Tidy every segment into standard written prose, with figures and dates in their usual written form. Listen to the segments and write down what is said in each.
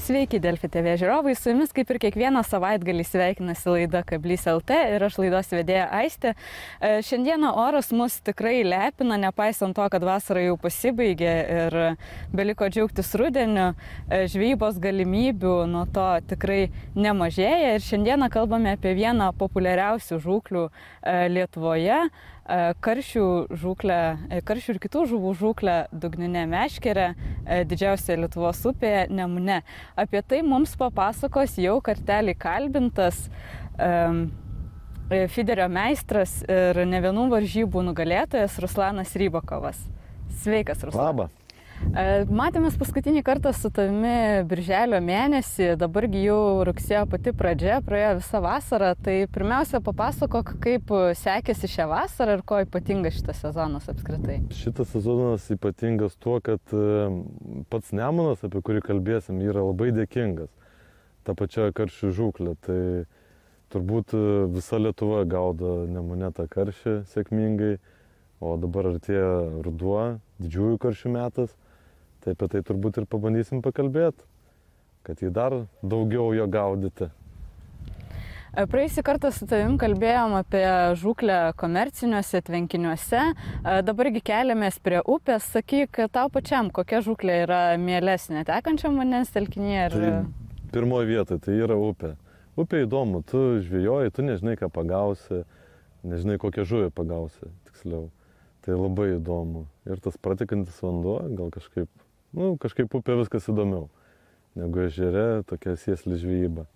Sveiki, Delfi TV žiūrovai, su jumis kaip ir kiekvieną savaitgalį sveikinasi laida Kablys LT ir aš laidos vedėja Aistė. Šiandieną oras mus tikrai lepina, nepaisant to, kad vasara jau pasibaigė ir beliko džiaugtis rudeniu, žvejybos galimybių nuo to tikrai nemažėja ir šiandieną kalbame apie vieną populiariausių žūklių Lietuvoje. Karšių ir kitų žuvų žūklę Dugninė meškerė, didžiausia Lietuvos upėje Nemune. Apie tai mums papasakos jau kartelį kalbintas fiderio meistras ir ne vienų varžybų nugalėtojas Ruslanas Rybakovas. Sveikas, Ruslan. Labą. Matėmės paskutinį kartą su tavimi birželio mėnesį, dabargi jau rugsėjo pati pradžia, praėjo visa vasara, tai pirmiausia papasakok, kaip sekėsi šią vasarą ir ko ypatingas šitas sezonas apskritai. Šitas sezonas ypatingas tuo, kad pats Nemunas, apie kurį kalbėsim, yra labai dėkingas. Ta pačia karšių žūklė, tai turbūt visa Lietuva gaudo Nemune tą karšį sėkmingai, o dabar artėja ruduo, didžiųjų karšių metas. Tai apie tai turbūt ir pabandysim pakalbėti, kad jį dar daugiau jo gaudyti. Praėjusį kartą su tavim kalbėjom apie žūklę komerciniuose tvenkiniuose, dabargi keliamės prie upės. Sakyk, tau pačiam, kokia žūklė yra mielesnė, tekančiam vandens telkinyje? Tai pirmoje vietoje tai yra upė. Upė įdomu, tu žvejoji, tu nežinai, ką pagausi, nežinai, kokią žuvį pagausi, tiksliau. Tai labai įdomu. Ir tas pratekantis vanduo, gal kažkaip upė viskas įdomiau, negu ežere tokia sėsli žvejyba.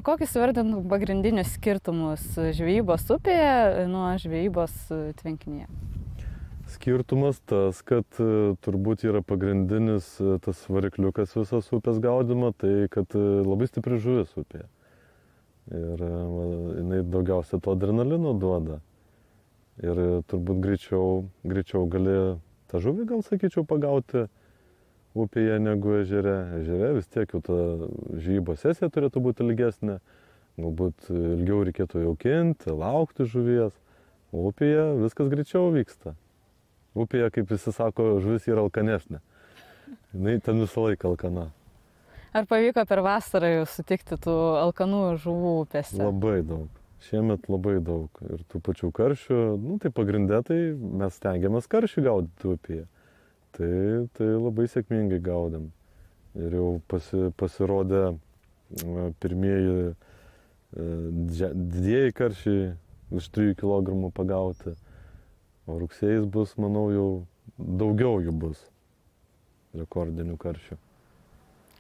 Kokius vardintų pagrindinius skirtumus žvejybos upėje nuo žvejybos tvenkinyje? Skirtumas tas, kad turbūt yra pagrindinis tas varikliukas visas upės gaudimo, tai kad labai stipri žuvis upėje. Ir jinai daugiausia to adrenalino duoda. Ir turbūt greičiau gali tą žuvį, gal sakyčiau, pagauti upėje negu ežere. Ežere vis tiek jau ta žvejybos sesija turėtų būti ilgesnė, galbūt ilgiau reikėtų jaukinti, laukti žuvies, o upėje viskas greičiau vyksta. Upėje, kaip visi sako, žuvis yra alkanesnė. Jinai ten visą laiką alkana. Ar pavyko per vasarą jau sutikti tų alkanų žuvų upėse? Labai daug. Šiemet labai daug. Ir tų pačių karšių, tai pagrindė, tai mes stengiamės karšių gaudyti upėje. Tai labai sėkmingai gaudėm. Ir jau pasirodė pirmieji didieji karšiai iš 3 kg pagauti. O rugsėjais bus, manau, jau daugiau jų bus rekordinių karšių.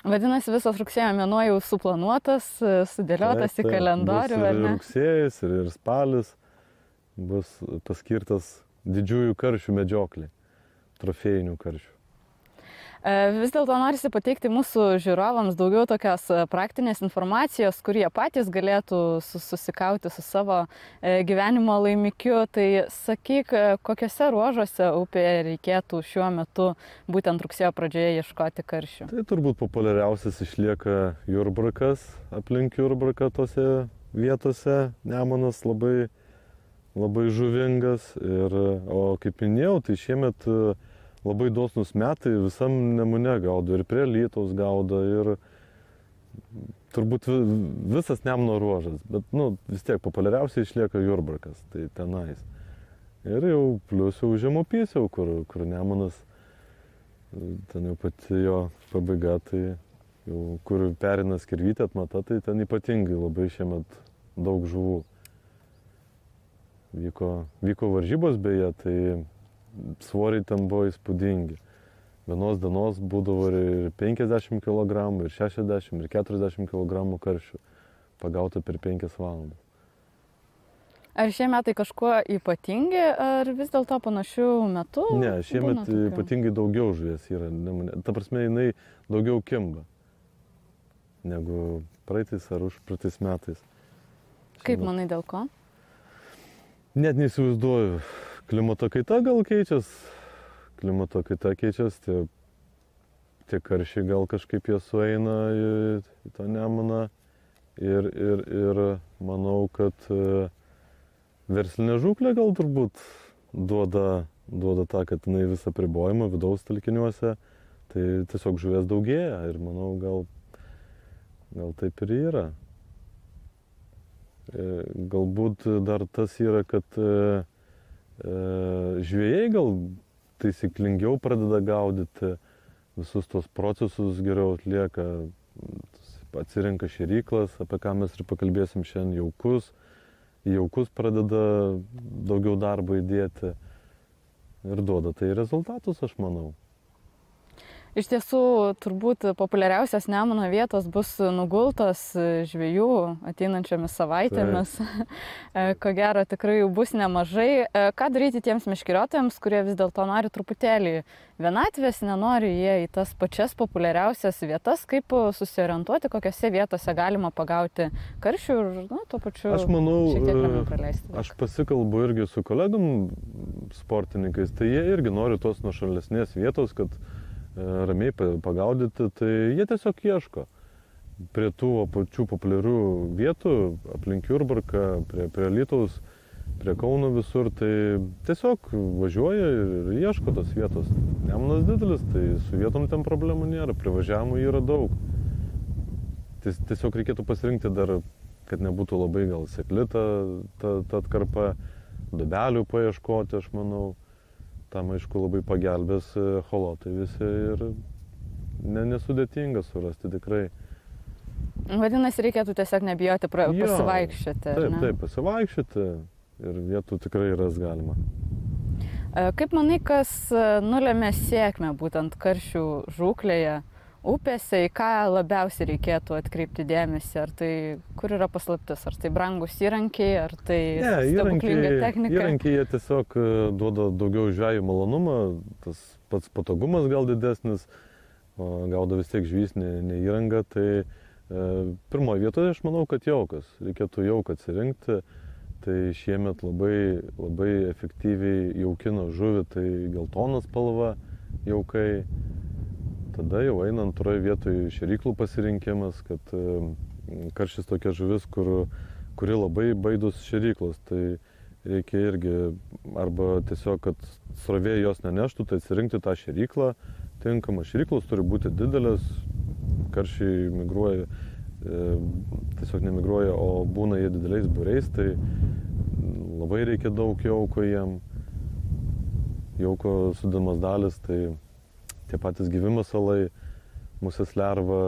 Vadinasi, visas rugsėjo mėnuo jau suplanuotas, sudėliotas į kalendorių, ar ne? Ir rugsėjais, ir spalis bus paskirtas didžiųjų karšių medžioklė, trofėjinių karšių. Vis dėlto norisi pateikti mūsų žiūrovams daugiau tokios praktinės informacijos, kurie patys galėtų susikauti su savo gyvenimo laimikiu. Tai sakyk, kokiuose ruožuose upėje reikėtų šiuo metu būtent rugsėjo pradžioje ieškoti karšių? Tai turbūt populiariausias išlieka Jurbarkas, aplink Jurbarką tose vietose. Nemunas labai žuvingas. O kaip minėjau, tai šiemet labai dosnus metai, visam Nemune gaudo, ir prie Alytaus gaudo, ir turbūt visas Nemuno ruožas, bet vis tiek populiariausiai išlieka Jurbarkas, tai tenais. Ir jau plius jau žemupys, kur Nemunas, ten jau pati jo pabaiga, tai jau kur perina Skirvytė atmata, tai ten ypatingai labai šiemet daug žuvų. Vyko varžybos beje, tai svoriai ten buvo įspūdingi. Vienos dienos būdavo ir 50 kg, ir 60, ir 40 kg karšių pagauta per 5 valandas. Ar šie metai kažkuo ypatingi, ar vis dėlto panašių metų? Ne, šiemet ypatingai daugiau žuvies yra. Ta prasme, jinai daugiau kimba negu praeitais ar užpraeitais metais. Kaip manai, dėl ko? Net neįsivaizduoju. Klimato kaita gal keičias, tie karšiai gal kažkaip jie sueina į tą Nemuną ir manau, kad verslinė žūklė gal turbūt duoda tą, kad jinai visą apribojimą vidaus telkiniuose, Tai tiesiog žuvies daugėja ir manau, gal taip ir yra. Galbūt dar tas yra, kad žvejai gal taisyklingiau pradeda gaudyti, visus tos procesus geriau atlieka, atsirenka šėryklas, apie ką mes ir pakalbėsim šiandien, jaukus pradeda daugiau darbo įdėti ir duoda tai rezultatus, aš manau. Iš tiesų, turbūt populiariausias Nemuno vietos bus nugultos žvejų ateinančiomis savaitėmis. Ko gero, tikrai jų bus nemažai. Ką daryti tiems meškeriotojams, kurie vis dėlto nori truputėlį vienatvės, nenori jie į tas pačias populiariausias vietas, kaip susiorientuoti, kokiose vietose galima pagauti karšių ir tuo pačiu aš manau, šiek tiek ramiau praleisti. Aš pasikalbu irgi su kolegom sportininkais, tai jie irgi nori tos nuošalesnės vietos, kad ramiai pagaudyti, tai jie tiesiog ieško prie tų pačių populiarių vietų, aplink Jurbarką, prie Alytaus, prie Kauno visur, tai tiesiog važiuoja ir ieško tos vietos. Nemunas didelis, tai su vietom ten problemų nėra, privažiavimų yra daug. Tiesiog reikėtų pasirinkti dar, kad nebūtų labai gal sekli ta atkarpa, dubelių paieškoti, aš manau. Tam, aišku, labai pagelbės echolotai visi ir nesudėtinga surasti tikrai. Vadinasi, reikėtų tiesiog nebijoti pasivaikščioti. Taip, pasivaikščioti ir vietų tikrai ras galima. Kaip manai, kas nulėmė sėkmę būtent karšių žūklėje upėse, į ką labiausiai reikėtų atkreipti dėmesį? Ar tai, kur yra paslaptis? Ar tai brangus įrankiai, ar tai stebuklinga technika? Įrankiai jie tiesiog duoda daugiau žvejų malonumą, tas pats patogumas gal didesnis, gauda vis tiek žvejys ne įranga, tai pirmoje vietoje aš manau, kad jaukas. Reikėtų jauką atsirinkti, tai šiemet labai efektyviai jaukino žuvį, tai geltonas spalva jaukai. Tada jau eina antroje vietoje šėryklų pasirinkimas, kad karšis tokia žuvis, kuri labai baidus šėryklos, tai reikia irgi arba tiesiog, kad srovė jos neneštų, tai atsirinkti tą šėryklą tinkamą. Šėryklos turi būti didelės, karšiai migruoja, tiesiog nemigruoja, o būna jie dideliais būriais, tai labai reikia daug jauko jiem. Jauko sudamas dalis, tai tie patys gyvi masalai, musės lerva,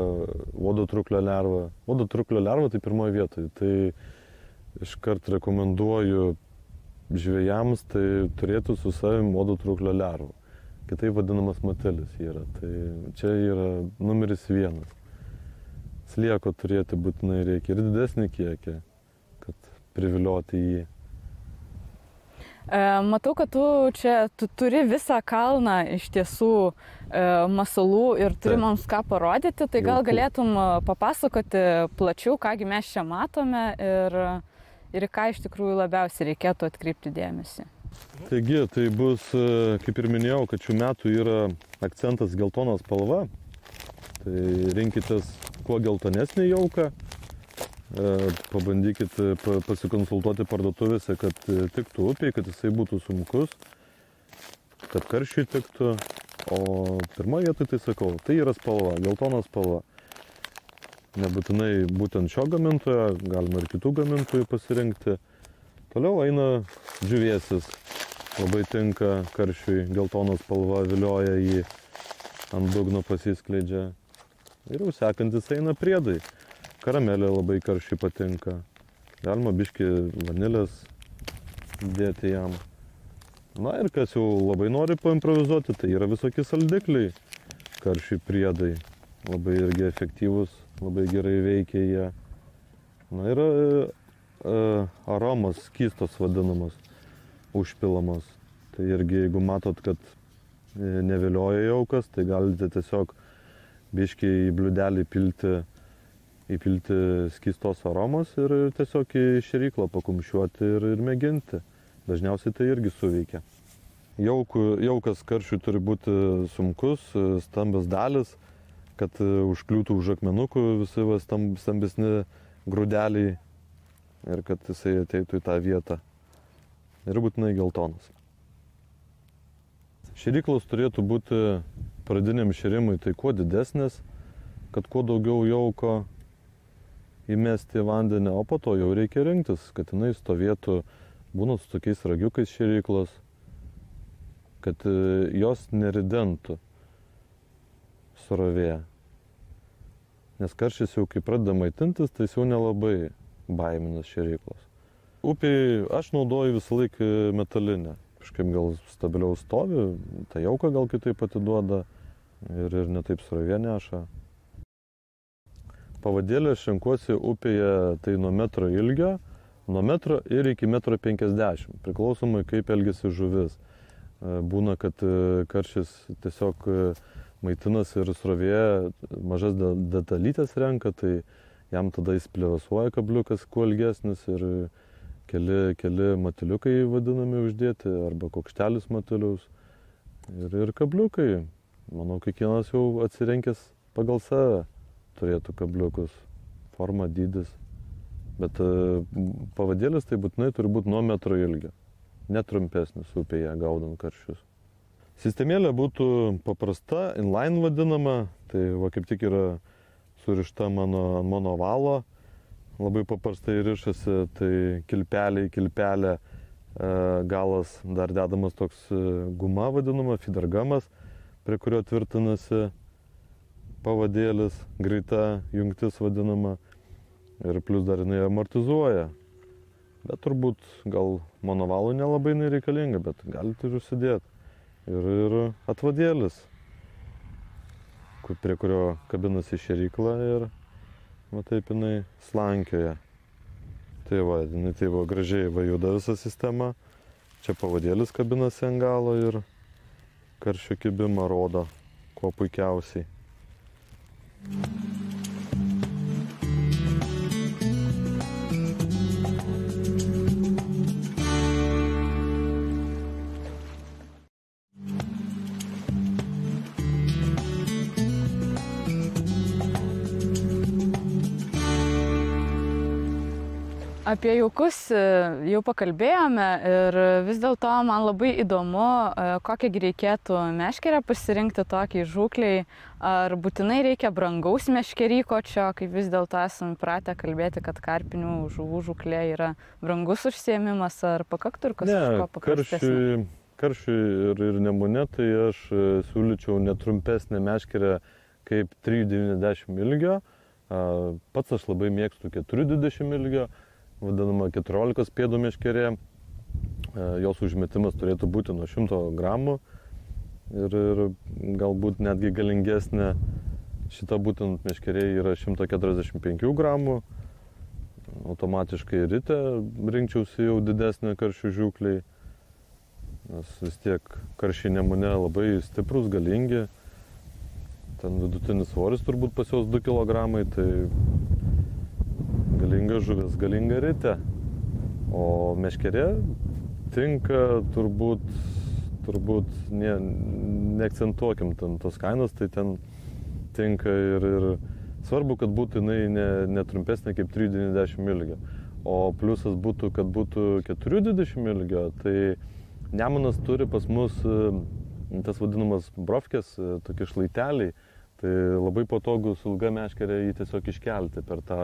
uodo truklio lerva. Uodo truklio lerva tai pirmoje vietoje. Tai iškart rekomenduoju žvejams, tai turėtų su savim uodo truklio lervą. Kitaip vadinamas matelis yra. Tai čia yra numeris 1. Slieko turėti būtinai reikia ir didesnį kiekį, kad privilioti jį. Matau, kad tu turi visą kalną iš tiesų masalų ir turi mums ką parodyti, tai gal galėtum papasakoti plačiau, kągi mes čia matome ir ką iš tikrųjų labiausiai reikėtų atkreipti dėmesį. Taigi, tai bus, kaip ir minėjau, kad šių metų yra akcentas geltonas spalva, tai rinkitės kuo geltonesnį jauką. Pabandykit pasikonsultuoti parduotuvėse, kad tiktų upiai, kad jisai būtų sunkus, kad karšiui tiktų. O pirmoje vietoje tai sakau, tai yra spalva, geltona spalva. Nebūtinai būtent šio gamintojo, galima ir kitų gamintojų pasirinkti. Toliau eina džiuvėsis, labai tinka karšiui, geltona spalva vilioja jį, ant dugno pasiskleidžia. Ir jau sekantis eina priedai. Karamelė labai karšiai patinka. Galima biškį vanilės dėti jam. Na ir kas jau labai nori paimprovizuoti, tai yra visokie saldikliai. Karšiai priedai. Labai irgi efektyvus, labai gerai veikia jie. Na ir aromos, skystos vadinamos, užpilamos. Tai irgi jeigu matot, kad nevilioja jaukas, tai galite tiesiog biškį į bliūdelį įpilti skystos aromos ir tiesiog į šėryklą pakumščiuoti ir mėginti. Dažniausiai tai irgi suveikia. Jaukas karšiui turi būti sunkus, stambios dalis, kad užkliūtų už akmenukų visi stambesni grūdeliai ir kad jisai ateitų į tą vietą. Ir būtinai geltonas. Šėryklos turėtų būti pradiniam šėrimui tai kuo didesnės, kad kuo daugiau jauko įmesti į vandenį, o po to jau reikia rinktis, kad jinai stovėtų, būna su tokiais ragiukais šėryklos, kad jos neridentų srovėje. Nes karšis jau kai pradeda maitintis, tai jis jau nelabai baiminas šėryklos. Upėje aš naudoju visą laiką metalinę. Kažkaip gal stabiliau stovi, ta jauka gal kitaip atiduoda ir netaip srovė neša. Pavadėlį aš renkuosi upėje tai nuo metro ilgio, nuo metro ir iki 1,50 m, priklausomai kaip elgiasi žuvis. Būna, kad karšis tiesiog maitinasi ir srovėje mažas detalytės renka, tai jam tada įsplevasuoja kabliukas kuo ilgesnis ir keli matiliukai vadinami uždėti arba kokštelis matiliaus ir kabliukai. Manau, kiekvienas jau atsirenkęs pagal save turėtų kabliukus, forma, dydis. Bet pavadėlis tai būtinai turi būti nuo metro ilgio, netrumpesnis upėje gaudant karšius. Sistemėlė būtų paprasta, inline vadinama, tai va kaip tik yra surišta mano valo, labai paprastai rišasi, tai kilpelė, galas dar dedamas toks guma vadinama, fidergamas, prie kurio tvirtinasi pavadėlis, greita jungtis vadinama ir plus dar jinai amortizuoja. Bet turbūt gal monovalui nelabai nereikalinga, bet galite ir užsidėti. Ir atvadėlis, prie kurio kabinasi šėrykla ir va taip jinai slankioja. Tai va, jinai tai va gražiai va juda visa sistema. Čia pavadėlis kabinasi ant galo ir karščio kibimą rodo kuo puikiausiai. Apie jaukus jau pakalbėjome ir vis dėlto man labai įdomu, kokią reikėtų meškerę pasirinkti tokiai žūkliai. Ar būtinai reikia brangaus meškerykočio, kaip vis dėlto esame pratę kalbėti, kad karpinių žuvų žūklė yra brangus užsiėmimas, ar pakaktų ir kažko paprastesnio? Karšiui ir nemune, tai aš siūlyčiau netrumpesnę meškerę kaip 3,90 ilgio. Pats aš labai mėgstu 4,20 ilgio. Vadinama 14 pėdų meškerė, jos užmetimas turėtų būti nuo 100 gramų ir galbūt netgi galingesnė. Šita būtent meškerė yra 145 gramų, automatiškai rite rinkčiausi jau didesnę karšių žūkliai, nes vis tiek karšiai nemune labai stiprus, galingi, ten vidutinis svoris turbūt pas jos 2 kg, tai galinga žuvis, galinga rite. O meškerė tinka turbūt neakcentuokim ten tos kainos, tai ten tinka ir svarbu, kad būtų jinai netrumpesnė kaip 3,90 ilgio. O pliusas būtų, kad būtų 4,20 ilgio, tai Nemunas turi pas mus tas vadinamas brofkės, tokie šlaiteliai. Tai labai patogu su ilga meškerė jį tiesiog iškelti per tą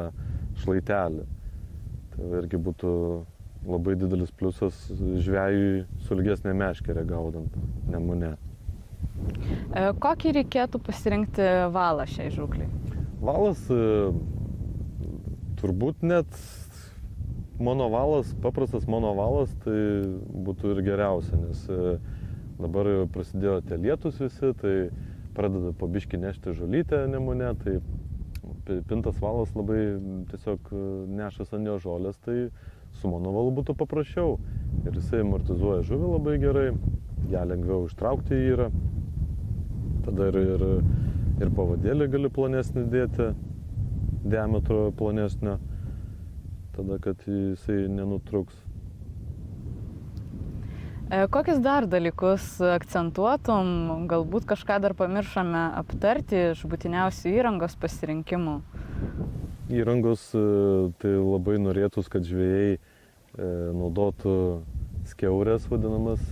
šlaitelį. Tai irgi būtų labai didelis pliusas žvejui su ilgesnė meškerė gaudant nemune. Kokį reikėtų pasirinkti valą šiai žūkliai? Valas turbūt net monovalas, paprastas monovalas, tai būtų ir geriausia, nes dabar prasidėjo tie lietus visi, tai pradeda po biškį nešti žolytę nemune, tai pintas valas labai tiesiog nešas ant jo žolės, tai su monovalu būtų paprasčiau. Ir jisai amortizuoja žuvį labai gerai, ją lengviau ištraukti yra. Tada ir pavadėlį gali plonesnį dėti, diametro plonesnio, tada kad jisai nenutruks. Kokius dar dalykus akcentuotum, galbūt kažką dar pamiršome aptarti iš būtiniausių įrangos pasirinkimų? Įrangos tai labai norėtus, kad žvejai naudotų skiaurės, vadinamas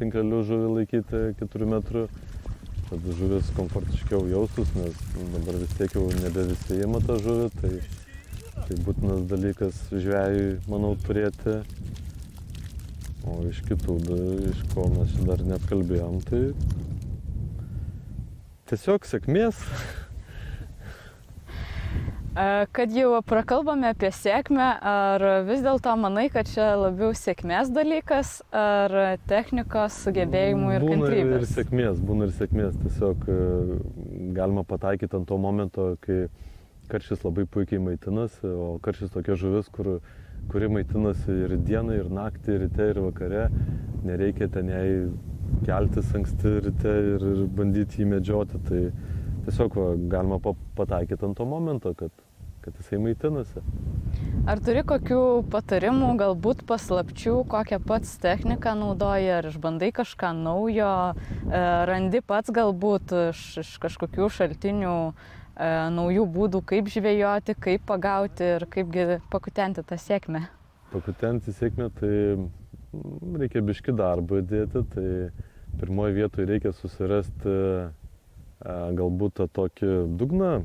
tinkleliu žuvį laikyti 4 metrų. kad žuvis komfortiškiau jaustus, nes dabar vis tiek jau nebe visi ima tą žuvį, tai būtinas dalykas žvejui, manau, turėti. O iš kitų, iš ko mes dar net kalbėjom, tai tiesiog sėkmės. Kad jau prakalbame apie sėkmę, ar vis dėlto manai, kad čia labiau sėkmės dalykas, ar technikos sugebėjimų ir kantrybės? Būna ir sėkmės. Tiesiog galima pataikyti ant to momento, kai karšis labai puikiai maitinasi, o karšis tokia žuvis, kuri maitinasi ir dieną, ir naktį, ir ryte, ir vakare. Nereikia ten jai keltis anksti ryte ir bandyti jį medžioti. Tai tiesiog galima pataikyti ant to momento, kad jisai maitinasi. Ar turi kokių patarimų, galbūt paslapčių, kokią pats techniką naudoji, ar išbandai kažką naujo, randi pats galbūt iš kažkokių šaltinių naujų būdų, kaip žvejoti, kaip pagauti ir kaipgi pakutenti tą sėkmę? Pakutenti sėkmę, tai reikia biškį darbą dėti, tai pirmoje vietoje reikia susirasti galbūt tą tokį dugną,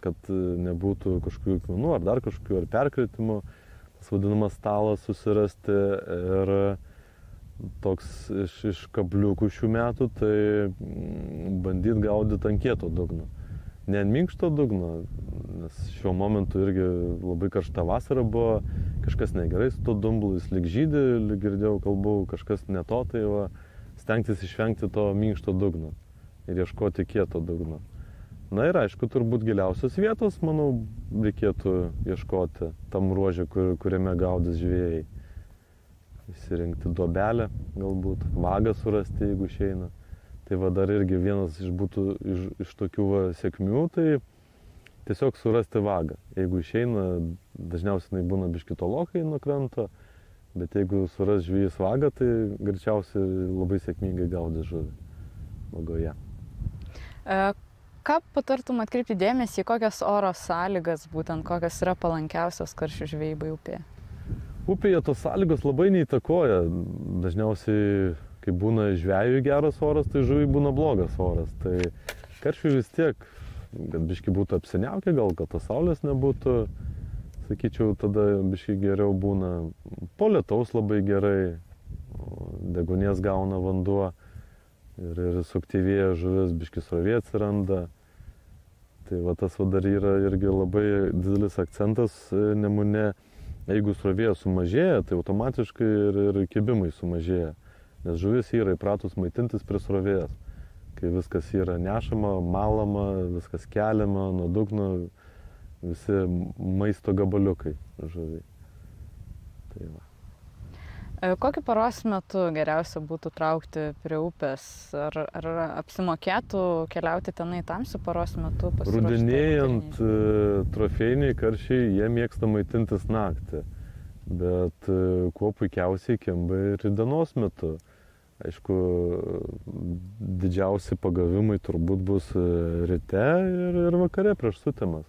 kad nebūtų kažkokių akmenų ar dar kažkokių ar perkritimų, tas vadinamas stalas susirasti ir toks iš kabliukų šių metų, tai bandyti gaudyti ant kieto dugno. Ne ant minkšto dugno, nes šiuo momentu irgi labai karšta vasara buvo, kažkas negerai su to dumblu, jis lyg žydį, lyg girdėjau kalbų, kažkas ne to, tai stengtis išvengti to minkšto dugno ir ieškoti kieto dugno. Na ir aišku, turbūt giliausios vietos, manau, reikėtų ieškoti tam ruože, kuriame gaudys žvėjai. Įsirinkti duobelę, galbūt, vagą surasti, jeigu išeina. Tai dar irgi vienas būtų iš tokių sėkmių, tai tiesiog surasti vagą. Jeigu išeina, dažniausiai būna biški tolokai nuo kranto, bet jeigu suras žvėjys vagą, tai greičiausiai labai sėkmingai gaudys žuvį vagoje. Ką patartum atkreipti dėmesį, kokias oro sąlygas, būtent kokios yra palankiausios karšių žvejybai upėje? Upėje tos sąlygos labai neįtakoja. Dažniausiai, kai būna žvejui geras oras, tai žuviai būna blogas oras. Tai karšiui vis tiek, kad biški būtų apsiniaukę, gal kad tos saulės nebūtų, sakyčiau, tada biški geriau būna. Po lietaus labai gerai, deguonies gauna vanduo. Ir suaktyvėja žuvis, biški srovė atsiranda. Tai tas dar yra irgi labai didelis akcentas Nemune. Jeigu srovė sumažėja, tai automatiškai ir kibimai sumažėja. Nes žuvis yra įpratus maitintis prie srovės. Kai viskas yra nešama, malama, viskas keliama nuo dugno, visi maisto gabaliukai žuviai. Tai va. Kokį paros metu geriausia būtų traukti prie upės? Ar apsimokėtų keliauti tenai tamsiu paros metu? Rudenėjant trofėjiniai karšiai, jie mėgsta maitintis naktį. Bet kuo puikiausiai kimba ir dienos metu. Aišku, didžiausi pagavimai turbūt bus ryte ir vakare prieš sutemas.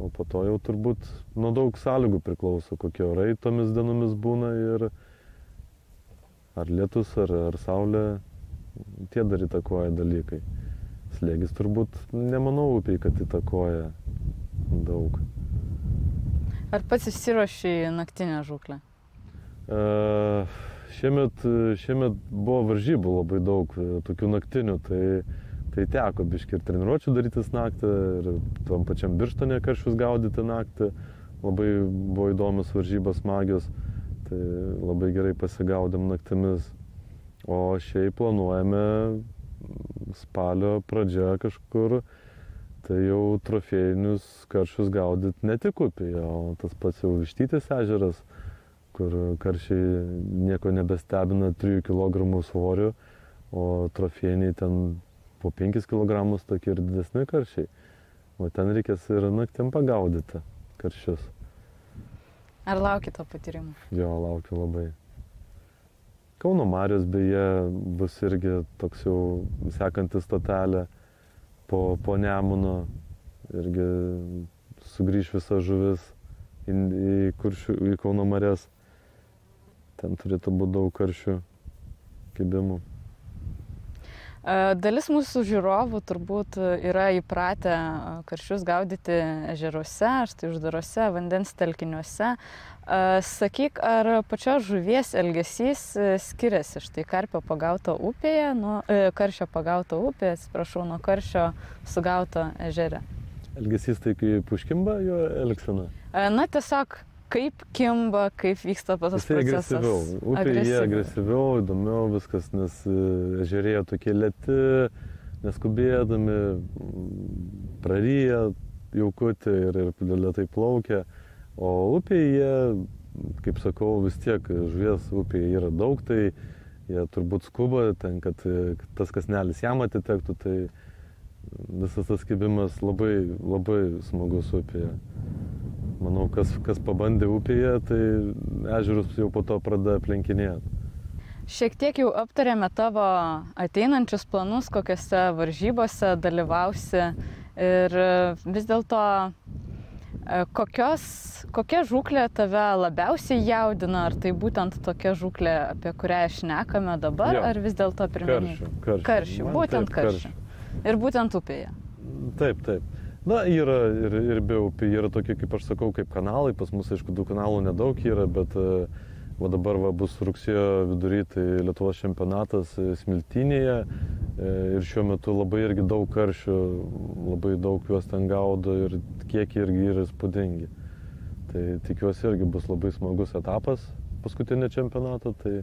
O po to jau turbūt nuo daug sąlygų priklauso, kokie orai tomis dienomis būna ir ar lietus, ar saulė, tie dar įtakoja dalykai. Slėgis turbūt nemanau upėj, kad įtakoja daug. Ar pats išsiruoši į naktinę žūklę? Šiemet buvo varžybų labai daug, tokių naktinių, tai teko biški ir treniruočių darytis naktį, ir tam pačiam Birštone karšius gaudyti naktį. Labai buvo įdomios varžybos, smagios, tai labai gerai pasigaudėm naktimis. O šiaip planuojame spalio pradžia kažkur, tai jau trofėjinius karšius gaudyti ne tik upėje, o tas pats jau Vištytės ežeras, kur karšiai nieko nebestebina 3 kg svorių, o trofėjiniai ten po 5 kg tokie ir didesni karšiai. O ten reikės ir naktim pagaudyti karšius. Ar lauki to patyrimo? Jo, laukiu labai. Kauno marios beje bus irgi toks jau sekantis stotelė po Nemuno. Irgi sugrįš visa žuvis į Kauno marias. Ten turėtų būti daug karšių kibimų. Dalis mūsų žiūrovų turbūt yra įpratę karšius gaudyti ežeruose, štai uždarose vandens telkiniuose. Sakyk, ar pačios žuvies elgesys skiriasi štai karšio pagauto upėje, nuo karšio sugauto ežere? Elgesys tai kaip užkimba jo elgsena? Na, tiesiog kaip kimba, kaip vyksta tas procesas. Upėje agresyviau, įdomiau viskas, nes ežerėje tokie lėti, neskubėdami, praryja jaukutį ir lėtai plaukia. O upėje, kaip sakau, vis tiek žuvies upėje yra daug, tai jie turbūt skuba, ten, kad tas kasnelis jam atitektų, tai visas tas kibimas labai, labai smagus upėje. Manau, kas pabandė upėje, tai ežerus jau po to pradeda aplenkinėti. Šiek tiek jau aptarėme tavo ateinančius planus, kokiose varžybose dalyvausi ir vis dėlto kokia žūklė tave labiausiai jaudina, ar tai būtent tokia žūklė, apie kurią šnekame dabar, ar vis dėlto pirmenybė? Karšių, būtent karšių. Ir būtent upėje. Taip. Na, yra ir be upė, yra tokie, kaip aš sakau, kaip kanalai, pas mus, aišku, tų kanalų nedaug yra, bet dabar bus rugsėjo vidury, tai Lietuvos čempionatas Smiltynėje ir šiuo metu labai irgi daug karšių, labai daug juos ten gaudo ir kiekiai irgi yra įspūdingi. Tai tikiuosi irgi bus labai smagus etapas paskutinio čempionato, tai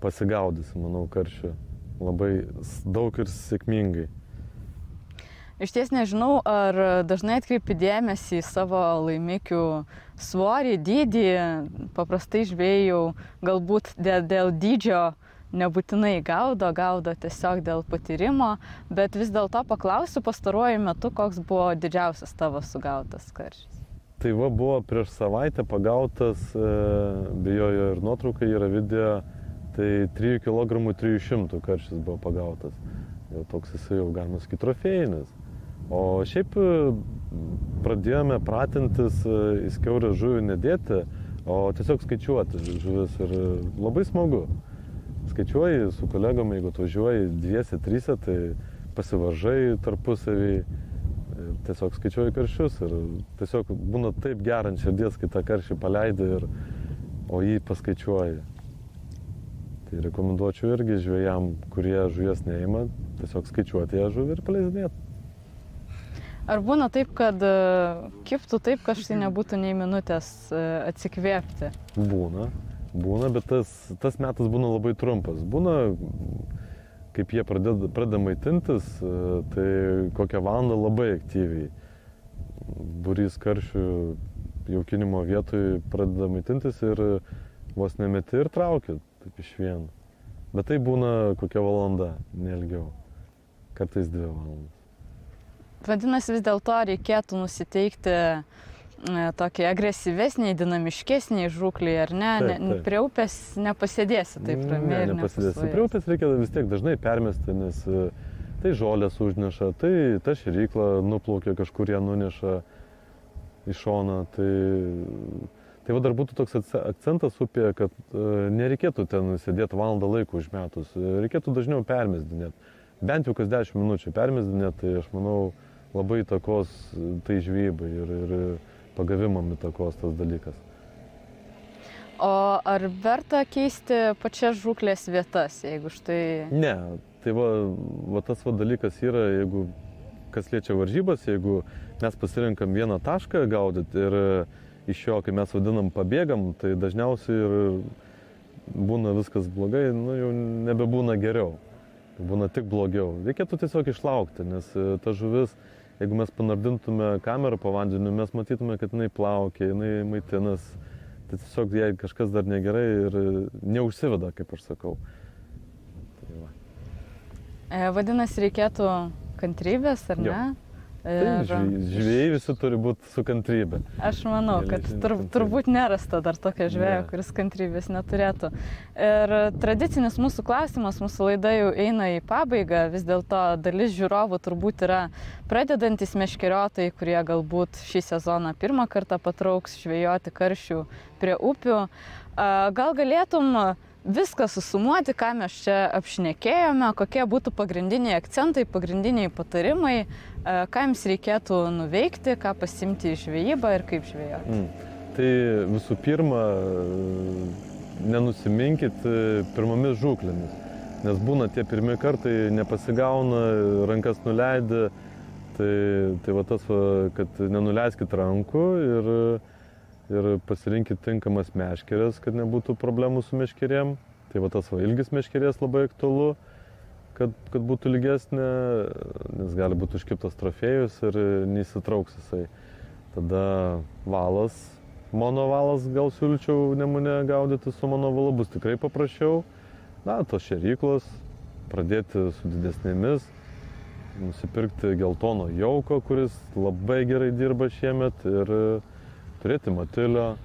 pasigaudysim, manau, karšių labai daug ir sėkmingai. Iš ties nežinau, ar dažnai atkreipi dėmesį į savo laimikių svorį, dydį. Paprastai žvejai galbūt dėl dydžio nebūtinai gaudo tiesiog dėl patyrimo, bet vis dėlto paklausiu pastaruoju metu, koks buvo didžiausias tavo sugautas karšis. Tai buvo prieš savaitę pagautas, bejojo ir nuotraukai yra video, tai 3 kg 300 karšis buvo pagautas. Jau toks jisai jau galima sakyti trofėjinis. O šiaip pradėjome pratintis į skiaurę žuvį nedėti, o tiesiog skaičiuoti žuvis ir labai smagu. Skaičiuoji su kolegom, jeigu atvažiuoji 2-3, tai pasivaržai tarpusavį, tiesiog skaičiuoji karšius ir tiesiog būna taip gera ant širdies, kai tą karšį paleidi, o jį paskaičiuoji. Tai rekomenduočiau irgi žvejam, kurie žuvies neima, tiesiog skaičiuoti ją žuvį ir paleisdėti. Ar būna taip, kad kiptų taip, kad štai nebūtų nei minutės atsikvėpti? Būna, bet tas metas būna labai trumpas. Būna, kaip jie pradeda maitintis, tai kokią valandą labai aktyviai. Būrys karšių jaukinimo vietoj pradeda maitintis ir vos nemeti ir traukia, taip iš vieno. Bet tai būna kokia valanda, neilgiau. Kartais 2 valandas. Vadinasi, vis dėlto reikėtų nusiteikti tokiai agresyvesniai, dinamiškesniai žūklei, ar ne? Taip. Prie upės nepasėdėsi taip ramiai ir nepasėdėsi. Prie upės reikia vis tiek dažnai permesti, nes tai žolės užneša, tai ta šėrykla nuplaukia, kažkur ją nuneša į šoną. Tai dar būtų toks akcentas upėje, kad nereikėtų ten sėdėti valandą laiko užmetus. Reikėtų dažniau permesdinėti. Bent jau kas 10 minučių permesdinėti, tai aš manau labai įtakos tai žvejybai ir pagavimam įtakos tas dalykas. O ar verta keisti pačias žūklės vietas, jeigu štai... Ne, tai tas dalykas yra, jeigu kas liečia varžybas, jeigu mes pasirinkam vieną tašką gaudyti ir iš jo, kai mes vadinam pabėgam, tai dažniausiai ir būna viskas blogai, jau nebebūna geriau. Būna tik blogiau. Reikėtų tiesiog išlaukti, nes ta žuvis, jeigu mes panardintume kamerą po vandeniu, mes matytume, kad jinai plaukia, jinai maitinas. Tai tiesiog jei kažkas dar negerai ir neužsiveda, kaip aš sakau. Tai va. Vadinasi, reikėtų kantrybės, ar ne? Tai žvejai visi turi būti su kantrybė. Aš manau, kad turbūt nerasta dar tokio žvejo, kuris kantrybės neturėtų. Ir tradicinis mūsų klausimas, mūsų laida jau eina į pabaigą, vis dėlto dalis žiūrovų turbūt yra pradedantys meškeriotojai, kurie galbūt šį sezoną pirmą kartą patrauks žvejoti karšių prie upių. Gal galėtum viską susumuoti, ką mes čia apšnekėjome, kokie būtų pagrindiniai akcentai, pagrindiniai patarimai, ką jums reikėtų nuveikti, ką pasimti į žvejybą ir kaip žvejoti. Tai visų pirma, nenusiminkit pirmomis žūklėmis, nes būna tie pirmi kartai nepasigauna, rankas nuleidė, tai va tas, kad nenuleiskit rankų ir pasirinkit tinkamas meškerės, kad nebūtų problemų su meškerėm. Tai va tas ilgis meškerės labai aktualu, kad būtų ilgesnė, nes gali būti užkiptas trofėjus ir neįsitrauks jisai. Tada valas, monovalas gal siūlyčiau Nemune gaudyti su monovalu, bus tikrai paprasčiau. Na, tos šėryklos, pradėti su didesnėmis, nusipirkti geltono jauko, kuris labai gerai dirba šiemet, ir turėti matilio.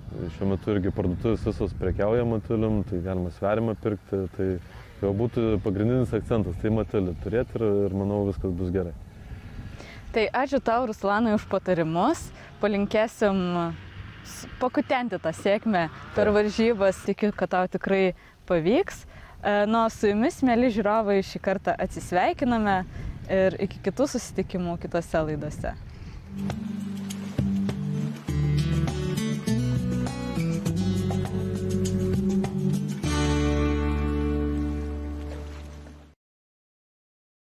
Šiuo metu irgi parduotuvės visos prekiauja matilium, tai galima sverimą pirkti, tai jau būtų pagrindinis akcentas, tai matilį turėti ir manau viskas bus gerai. Tai ačiū tau, Ruslanai, už patarimus, palinkėsim pakutenti tą sėkmę per varžybas, tikiu, kad tau tikrai pavyks. Nu, su jumis, mėly žiūrovai, šį kartą atsisveikiname ir iki kitų susitikimų kitose laidose.